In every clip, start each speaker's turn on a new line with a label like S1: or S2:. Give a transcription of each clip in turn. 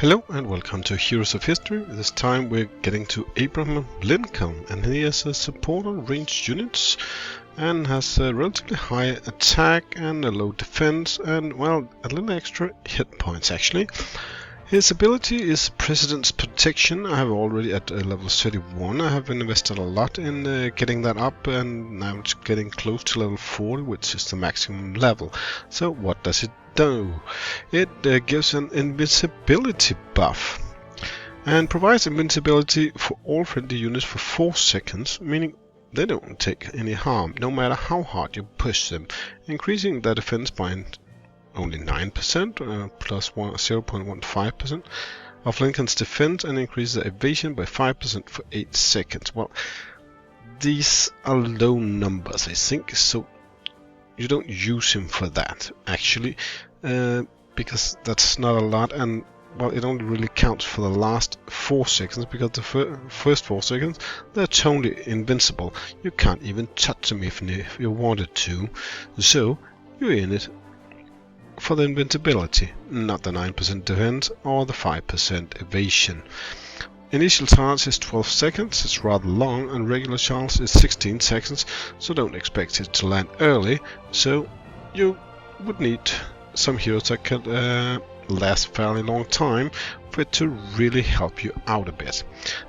S1: Hello and welcome to Heroes of History. This time we're getting to Abraham Lincoln, and he is a support on ranged units and has a relatively high attack and a low defense and, well, a little extra hit points actually. His ability is President's Protection. I have already at level 31. I have invested a lot in getting that up, and now it's getting close to level 40, which is the maximum level. So what does it do? It gives an invincibility buff and provides invincibility for all friendly units for 4 seconds, meaning they don't take any harm no matter how hard you push them, increasing their defense by only 9%, plus 0.15% of Lincoln's defense, and increases the evasion by 5% for 8 seconds. Well, these are low numbers, I think, so you don't use him for that, actually, because that's not a lot, and, well, it only really counts for the last 4 seconds, because the first 4 seconds, they're totally invincible. You can't even touch them if you wanted to, so you're in it for the invincibility, not the 9% defense or the 5% evasion. Initial charge is 12 seconds, it's rather long, and regular charge is 16 seconds, so don't expect it to land early, so you would need some heroes that could last a fairly long time for it to really help you out a bit.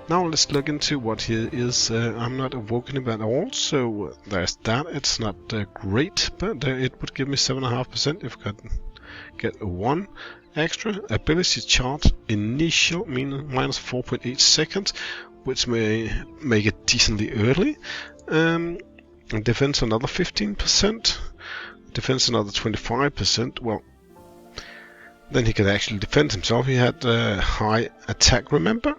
S1: Now let's look into what he is. I'm not awoken about all, so there's that. It's not great, but it would give me 7.5% if I could get 1 extra. Ability charge initial mean minus 4.8 seconds, which may make it decently early. And defense another 15%, defense another 25%. Well, then he could actually defend himself. He had high attack, remember?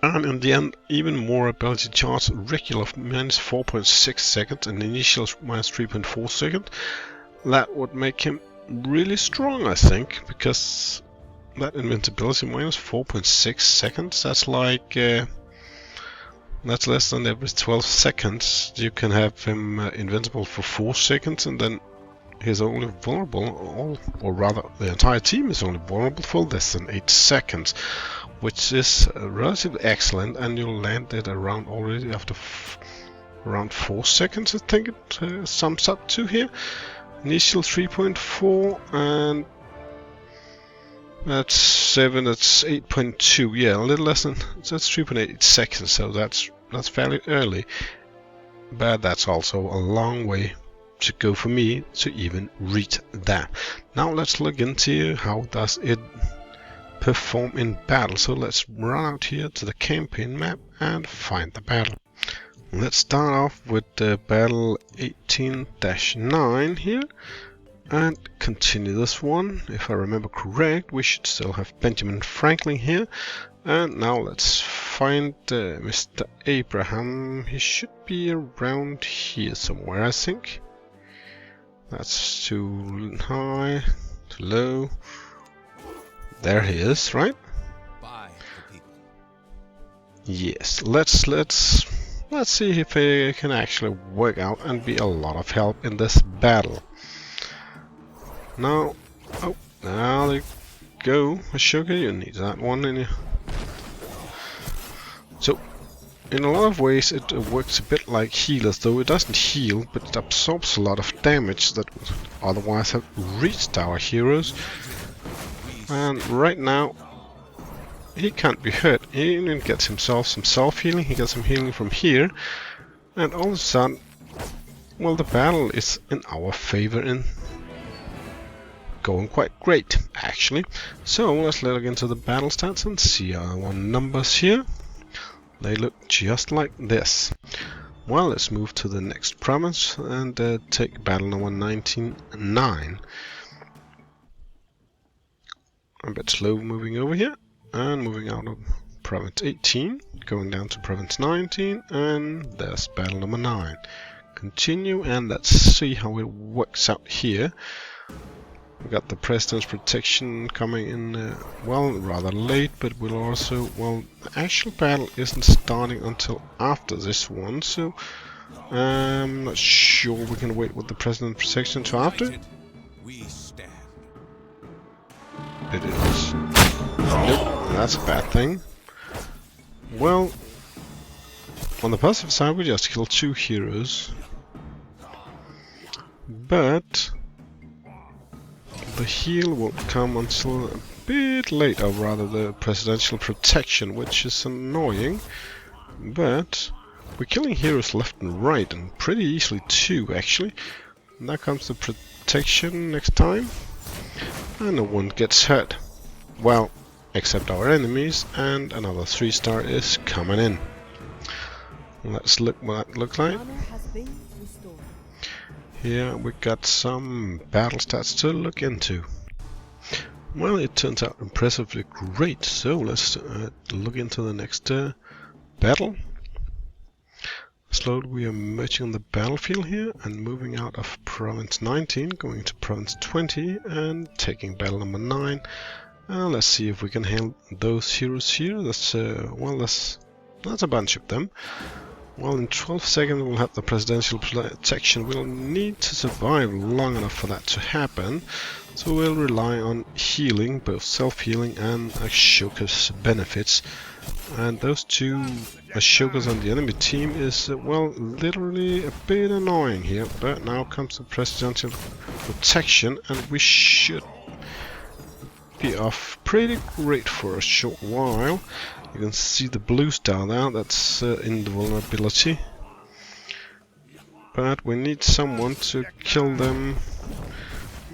S1: And in the end, even more ability charge, regular minus 4.6 seconds and initial minus 3.4 seconds. That would make him really strong, I think, because that invincibility minus 4.6 seconds, that's like that's less than every 12 seconds. You can have him invincible for 4 seconds, and then he's only vulnerable, or rather the entire team is only vulnerable for less than 8 seconds, which is relatively excellent, and you'll land it around already after around 4 seconds, I think it sums up to here. Initial 3.4, and that's 7, that's 8.2, yeah, a little less than, that's 3.8 seconds, so that's fairly early, but that's also a long way to go for me to even reach that. Now let's look into how does it perform in battle. So let's run out here to the campaign map and find the battle. Let's start off with the battle 18-9 here and continue this one. If I remember correct, we should still have Benjamin Franklin here. And now let's find Mr. Abraham. He should be around here somewhere, I think. That's too high, too low. There he is, right? Yes, let's see if he can actually work out and be a lot of help in this battle. Now, oh, now there you go, Ashoka, you need that one in you. So, in a lot of ways it works a bit like healers, though it doesn't heal, but it absorbs a lot of damage that would otherwise have reached our heroes. And right now, he can't be hurt. He even gets himself some self-healing, he gets some healing from here, and all of a sudden, well, the battle is in our favor and going quite great, actually. So let's look into the battle stats and see our numbers here. They look just like this. Well, let's move to the next province and take battle number 19-9. A bit slow moving over here. And moving out of province 18, going down to province 19, and there's battle number 9. Continue, and let's see how it works out here. We got the President's Protection coming in, well, rather late, but we'll also, well, the actual battle isn't starting until after this one, so I'm not sure we can wait with the President's Protection until after. It is. That's a bad thing. Well, on the positive side, we just killed 2 heroes. But the heal won't come until a bit late, or rather the presidential protection, which is annoying. But we're killing heroes left and right, and pretty easily too, actually. And there comes the protection next time, and no one gets hurt. Well, except our enemies, and another 3-star is coming in. Let's look what that looks like. Here we got some battle stats to look into. Well, it turns out impressively great, so let's look into the next battle. Slowly we are merging on the battlefield here and moving out of Province 19, going to Province 20 and taking battle number 9. Let's see if we can handle those heroes here. That's a bunch of them. Well, in 12 seconds we'll have the presidential protection. We'll need to survive long enough for that to happen. So we'll rely on healing, both self-healing and Ashoka's benefits. And those 2 Ashokas on the enemy team is, well, literally a bit annoying here. But now comes the presidential protection, and we should be off pretty great for a short while. You can see the blue star there, that's invulnerability. But we need someone to kill them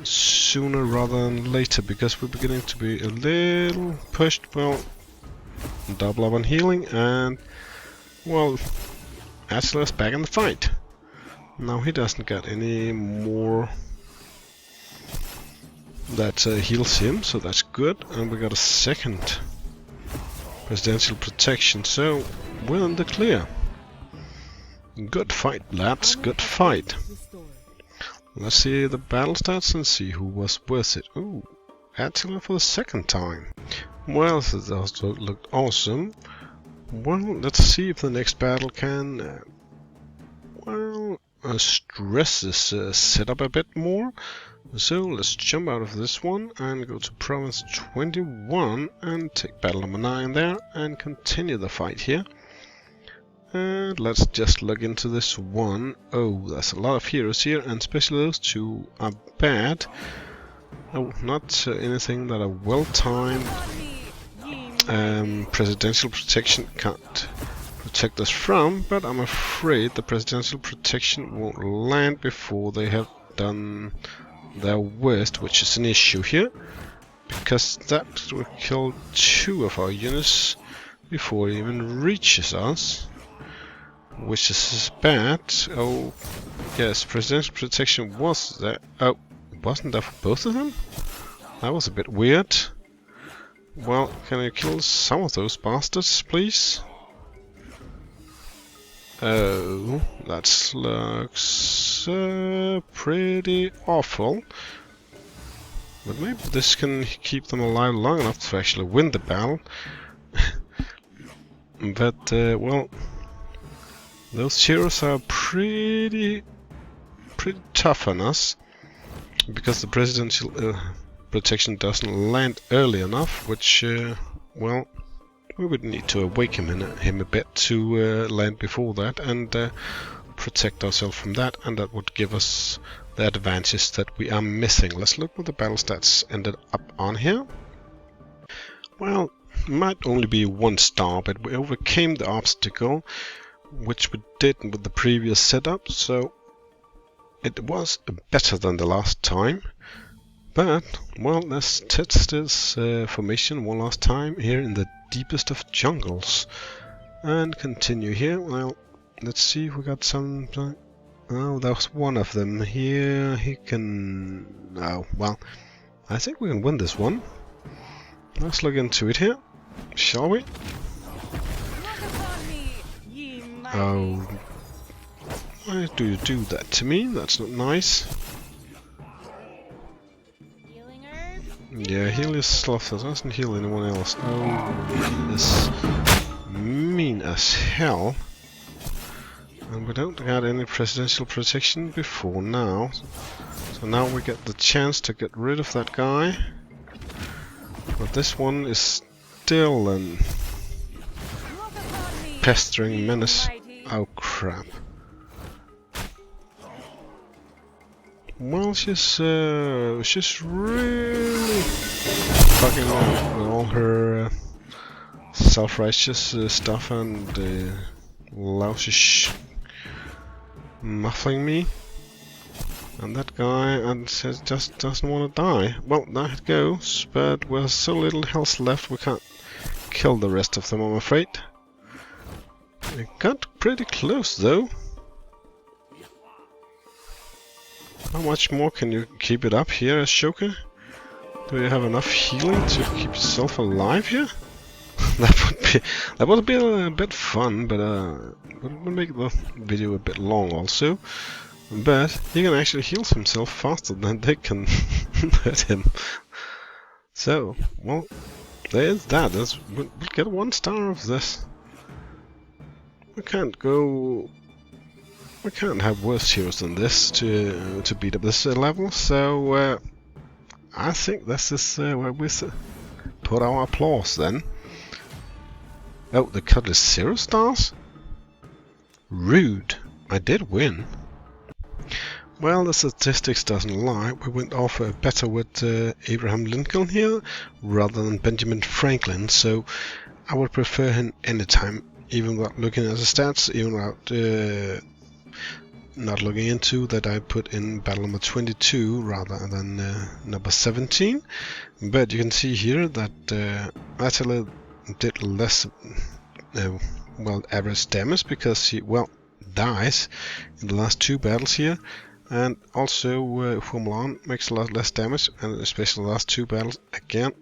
S1: sooner rather than later, because we're beginning to be a little pushed. Well, double up on healing, and well, Attila's back in the fight. Now he doesn't get any more that heals him, so that's good. And we got a second presidential protection, so we're in the clear. Good fight, lads, good fight. Let's see the battle stats and see who was worth it. Ooh, Attila for the 2nd time. Well, this also looked awesome. Well, let's see if the next battle can stress this setup a bit more. So let's jump out of this one and go to Province 21 and take battle number 9 there and continue the fight here. And let's just look into this one. Oh, there's a lot of heroes here, and especially those 2 are bad. Oh, not anything that a well-timed presidential protection can't protect us from, but I'm afraid the presidential protection won't land before they have done their worst, which is an issue here, because that will kill 2 of our units before it even reaches us, which is bad. Oh yes, presidential protection was there. Oh, wasn't there for both of them? That was a bit weird. Well, can you kill some of those bastards, please? Oh, that looks pretty awful. But maybe this can keep them alive long enough to actually win the battle. But, well, those heroes are pretty tough on us, because the presidential protection doesn't land early enough, which, well, we would need to awaken him a bit to land before that and protect ourselves from that, and that would give us the advantage that we are missing. Let's look what the battle stats ended up on here. Well, it might only be 1 star, but we overcame the obstacle, which we did with the previous setup, so it was better than the last time. But, well, let's test this formation one last time here in the deepest of jungles and continue here. Well, let's see if we got some. Oh, that was one of them here. He can. Oh, well, I think we can win this one. Let's look into it here, shall we? Oh, why do you do that to me? That's not nice. Yeah, heal yourself, that doesn't heal anyone else. Oh, he is mean as hell. And we don't get any presidential protection before now. So now we get the chance to get rid of that guy. But this one is still an pestering menace. Oh crap. Well, she's really fucking up with all her self-righteous stuff and lousy muffling me. And that guy just doesn't want to die. Well, there it goes, but with so little health left, we can't kill the rest of them, I'm afraid. We got pretty close, though. How much more can you keep it up here, Ashoka? Do you have enough healing to keep yourself alive here? that would be a bit fun, but it would make the video a bit long also. But he can actually heal himself faster than they can hurt him. So, well, there's that. We'll get 1 star of this. We can't have worse heroes than this to beat up this level. So I think this is where we put our applause then. Oh, the cut is 0 stars? Rude. I did win. Well, the statistics doesn't lie. We went off better with Abraham Lincoln here rather than Benjamin Franklin, so I would prefer him anytime, even without looking at the stats, even without not looking into that I put in battle number 22 rather than number 17. But you can see here that Attila did less well, average damage because he, well, dies in the last 2 battles here. And also Hua Mulan makes a lot less damage, and especially the last 2 battles, again,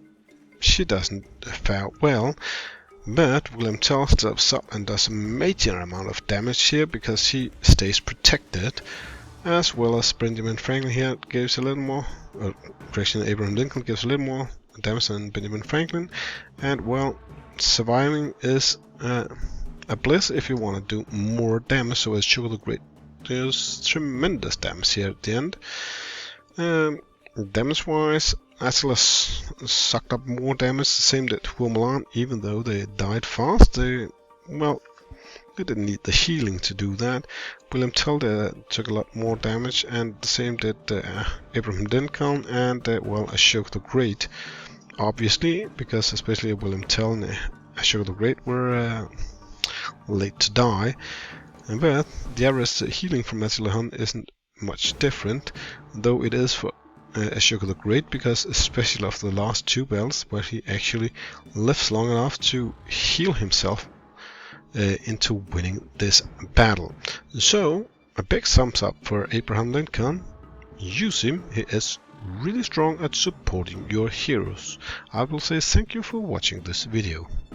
S1: she doesn't fare well. But William Tell steps up and does a major amount of damage here because he stays protected, as well as Benjamin Franklin here gives a little more, Abraham Lincoln gives a little more damage than Benjamin Franklin. And well, surviving is a bliss if you want to do more damage, so as Sugar the Great. There's tremendous damage here at the end. Damage-wise, Attila sucked up more damage, the same did Hua Mulan, even though they died fast. They didn't need the healing to do that. William Tell took a lot more damage, and the same did Abraham Lincoln and, well, Ashoka the Great. Obviously, because especially William Tell and Ashoka the Great were late to die. But the average healing from Attila Hun isn't much different, though it is for Ashoka the Great, because especially after the last 2 battles where he actually lives long enough to heal himself into winning this battle. So a big thumbs up for Abraham Lincoln. Use him, he is really strong at supporting your heroes. I will say thank you for watching this video.